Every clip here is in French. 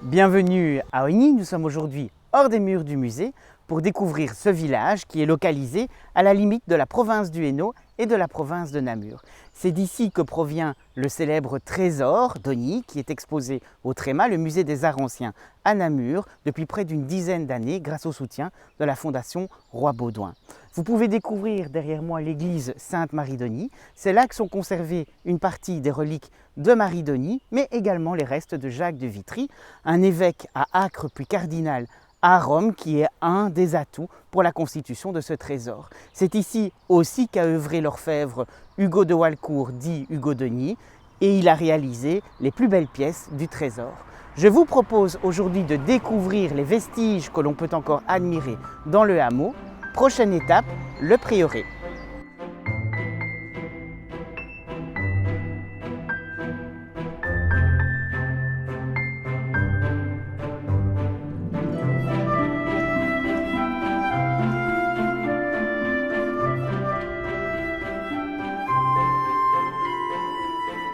Bienvenue à Ogny, nous sommes aujourd'hui hors des murs du musée pour découvrir ce village qui est localisé à la limite de la province du Hainaut et de la province de Namur. C'est d'ici que provient le célèbre trésor d'Ogny qui est exposé au Tréma, le musée des arts anciens à Namur, depuis près d'une dizaine d'années grâce au soutien de la Fondation Roi Baudouin. Vous pouvez découvrir derrière moi l'église Sainte-Marie d'Ogny. C'est là que sont conservées une partie des reliques de Marie d'Ogny, mais également les restes de Jacques de Vitry, un évêque à Acre puis cardinal à Rome qui est un des atouts pour la constitution de ce trésor. C'est ici aussi qu'a œuvré l'orfèvre Hugo de Walcourt, dit Hugo d'Ogny, et il a réalisé les plus belles pièces du trésor. Je vous propose aujourd'hui de découvrir les vestiges que l'on peut encore admirer dans le hameau. Prochaine étape, le prieuré.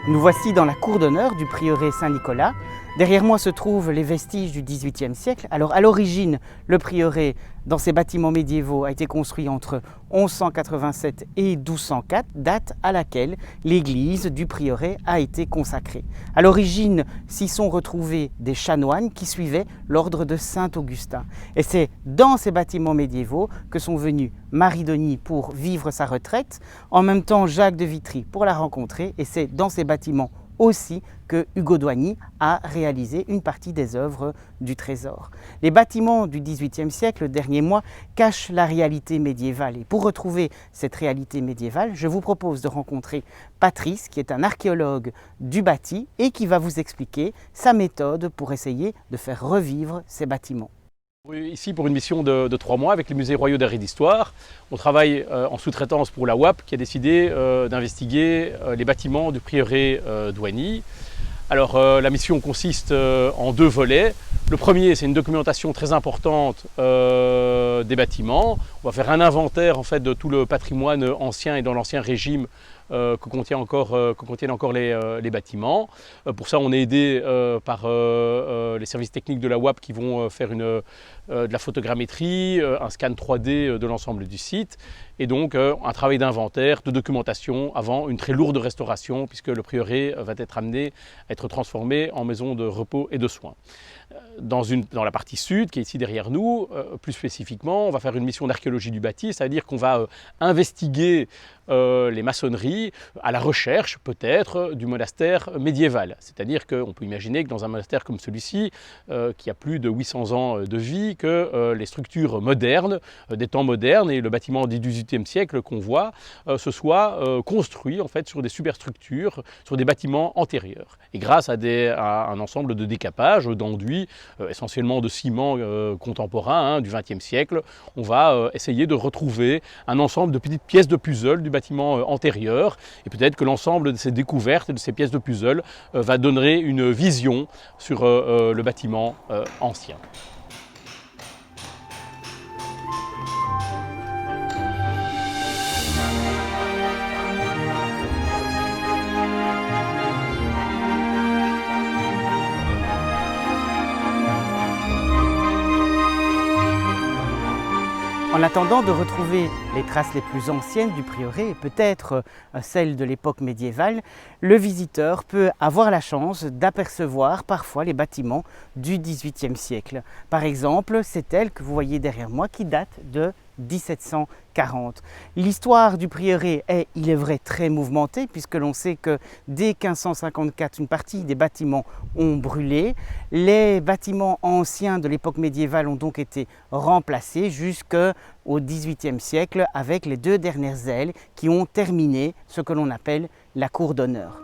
Nous voici dans la cour d'honneur du prieuré Saint-Nicolas. Derrière moi se trouvent les vestiges du XVIIIe siècle. Alors à l'origine, le prieuré, dans ses bâtiments médiévaux, a été construit entre 1187 et 1204, date à laquelle l'église du prieuré a été consacrée. À l'origine, s'y sont retrouvés des chanoines qui suivaient l'ordre de Saint-Augustin. Et c'est dans ces bâtiments médiévaux que sont venus Marie d'Ogny pour vivre sa retraite, en même temps Jacques de Vitry pour la rencontrer, et c'est dans ces bâtiments aussi que Hugo d'Ogny a réalisé une partie des œuvres du trésor. Les bâtiments du XVIIIe siècle, le dernier mois, cachent la réalité médiévale. Et pour retrouver cette réalité médiévale, je vous propose de rencontrer Patrice, qui est un archéologue du bâti et qui va vous expliquer sa méthode pour essayer de faire revivre ces bâtiments. Ici pour une mission de 3 mois avec les musées royaux d'art et d'histoire. On travaille en sous-traitance pour la WAP qui a décidé d'investiguer les bâtiments du prieuré d'Ogny. Alors la mission consiste en 2 volets. Le premier, c'est une documentation très importante des bâtiments. On va faire un inventaire en fait de tout le patrimoine ancien et dans l'ancien régime que contiennent encore les bâtiments. Pour ça, on est aidé par les services techniques de la WAP qui vont faire de la photogrammétrie, un scan 3D de l'ensemble du site et donc un travail d'inventaire, de documentation avant une très lourde restauration puisque le prieuré va être amené à être transformé en maison de repos et de soins. Dans la partie sud, qui est ici derrière nous, plus spécifiquement, on va faire une mission d'archéologie du bâti, c'est-à-dire qu'on va investiguer les maçonneries à la recherche peut-être du monastère médiéval. C'est-à-dire qu'on peut imaginer que dans un monastère comme celui-ci, qui a plus de 800 ans de vie, que les structures modernes, des temps modernes et le bâtiment du XVIIIe siècle qu'on voit, se soient construits en fait sur des superstructures, sur des bâtiments antérieurs. Et grâce à un ensemble de décapages, d'enduits, essentiellement de ciment contemporain du XXe siècle, on va essayer de retrouver un ensemble de petites pièces de puzzle du bâtiment antérieur et peut-être que l'ensemble de ces découvertes et de ces pièces de puzzle va donner une vision sur le bâtiment ancien. En attendant de retrouver les traces les plus anciennes du prieuré et peut-être celles de l'époque médiévale, le visiteur peut avoir la chance d'apercevoir parfois les bâtiments du XVIIIe siècle. Par exemple, c'est elle que vous voyez derrière moi qui date de 1740. L'histoire du prieuré est, il est vrai, très mouvementée puisque l'on sait que dès 1554, une partie des bâtiments ont brûlé. Les bâtiments anciens de l'époque médiévale ont donc été remplacés jusqu'au XVIIIe siècle avec les 2 dernières ailes qui ont terminé ce que l'on appelle la cour d'honneur.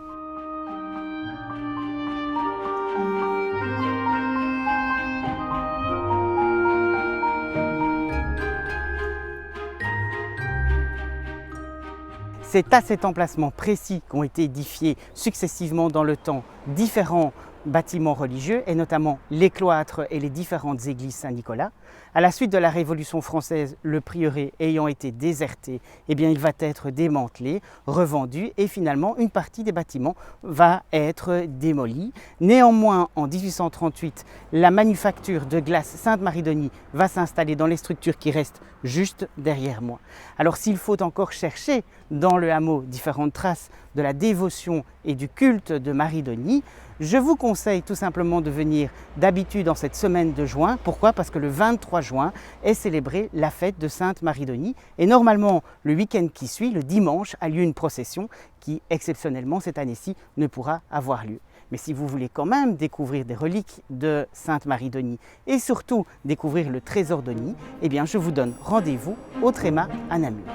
C'est à cet emplacement précis qu'ont été édifiés successivement dans le temps différents bâtiments religieux et notamment les cloîtres et les différentes églises Saint-Nicolas. À la suite de la Révolution française, le prieuré ayant été déserté, eh bien, il va être démantelé, revendu et finalement une partie des bâtiments va être démolie. Néanmoins, en 1838, la manufacture de glace Sainte-Marie-Denis va s'installer dans les structures qui restent juste derrière moi. Alors s'il faut encore chercher dans le hameau différentes traces de la dévotion et du culte de Marie-Denis, je vous conseille tout simplement de venir d'habitude en cette semaine de juin. Pourquoi? Parce que le 23 juin est célébrée la fête de Sainte Marie-Denis et normalement le week-end qui suit, le dimanche, a lieu une procession qui exceptionnellement cette année-ci ne pourra avoir lieu. Mais si vous voulez quand même découvrir des reliques de Sainte Marie-Denis et surtout découvrir le trésor Denis, eh bien je vous donne rendez-vous au Tréma à Namur.